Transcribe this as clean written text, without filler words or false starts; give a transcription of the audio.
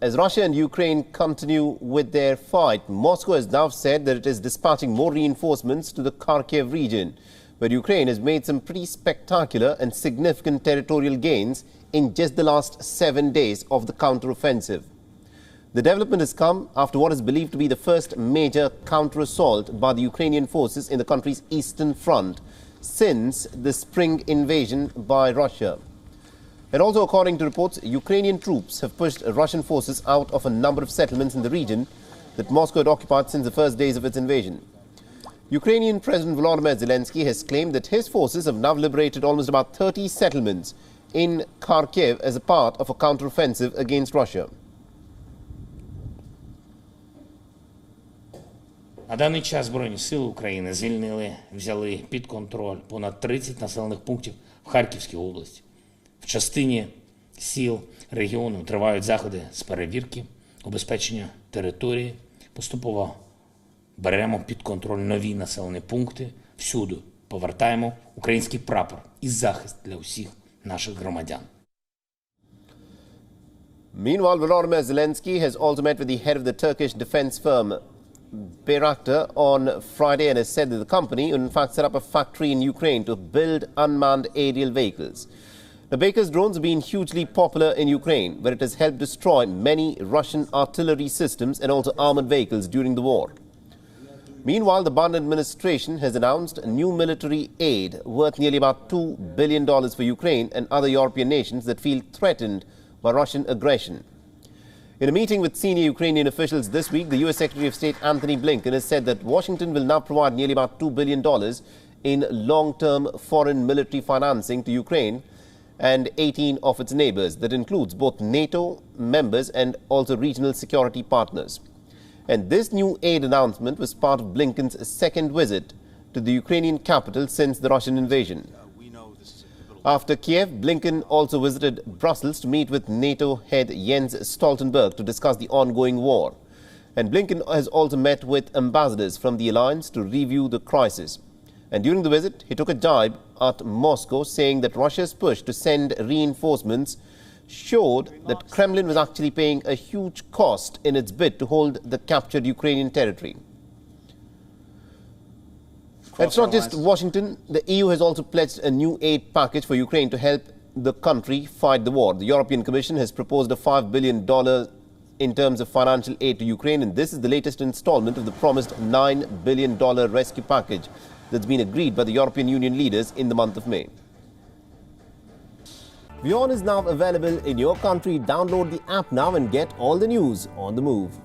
As Russia and Ukraine continue with their fight, Moscow has now said that it is dispatching more reinforcements to the Kharkiv region, where Ukraine has made some pretty spectacular and significant territorial gains in just the last 7 days of the counteroffensive. The development has come after what is believed to be the first major counter-assault by the Ukrainian forces in the country's eastern front since the spring invasion by Russia. And also, according to reports, Ukrainian troops have pushed Russian forces out of a number of settlements in the region that Moscow had occupied since the first days of its invasion. Ukrainian President Volodymyr Zelensky has claimed that his forces have now liberated almost about 30 settlements in Kharkiv as a part of a counteroffensive against Russia. На даний час Збройні сили України взяли під контроль понад 30 населених пунктів в Харківській області. В частині сіл регіону тривають заходи з перевірки, убезпечення території. Поступово беремо під контроль нові населені пункти. Всюди повертаємо український прапор і захист для усіх наших громадян. Meanwhile, Volodymyr Zelensky has also met with the head of the Turkish defense firm Bayraktar on Friday and has said that the company will in fact set up a factory in Ukraine to build unmanned aerial vehicles. The Baker's drones have been hugely popular in Ukraine, where it has helped destroy many Russian artillery systems and also armored vehicles during the war. Meanwhile, the Biden administration has announced new military aid worth nearly about $2 billion for Ukraine and other European nations that feel threatened by Russian aggression. In a meeting with senior Ukrainian officials this week, the U.S. Secretary of State Antony Blinken has said that Washington will now provide nearly about $2 billion in long-term foreign military financing to Ukraine and 18 of its neighbors. That includes both NATO members and also regional security partners. And this new aid announcement was part of Blinken's second visit to the Ukrainian capital since the Russian invasion. After Kyiv, Blinken also visited Brussels to meet with NATO head Jens Stoltenberg to discuss the ongoing war. And Blinken has also met with ambassadors from the alliance to review the crisis. And during the visit, he took a jibe at Moscow, saying that Russia's push to send reinforcements showed that Kremlin was actually paying a huge cost in its bid to hold the captured Ukrainian territory. It's not just Washington. The EU has also pledged a new aid package for Ukraine to help the country fight the war. The European Commission has proposed a $5 billion in terms of financial aid to Ukraine, and this is the latest installment of the promised $9 billion rescue package that's been agreed by the European Union leaders in the month of May. WION is now available in your country. Download the app now and get all the news on the move.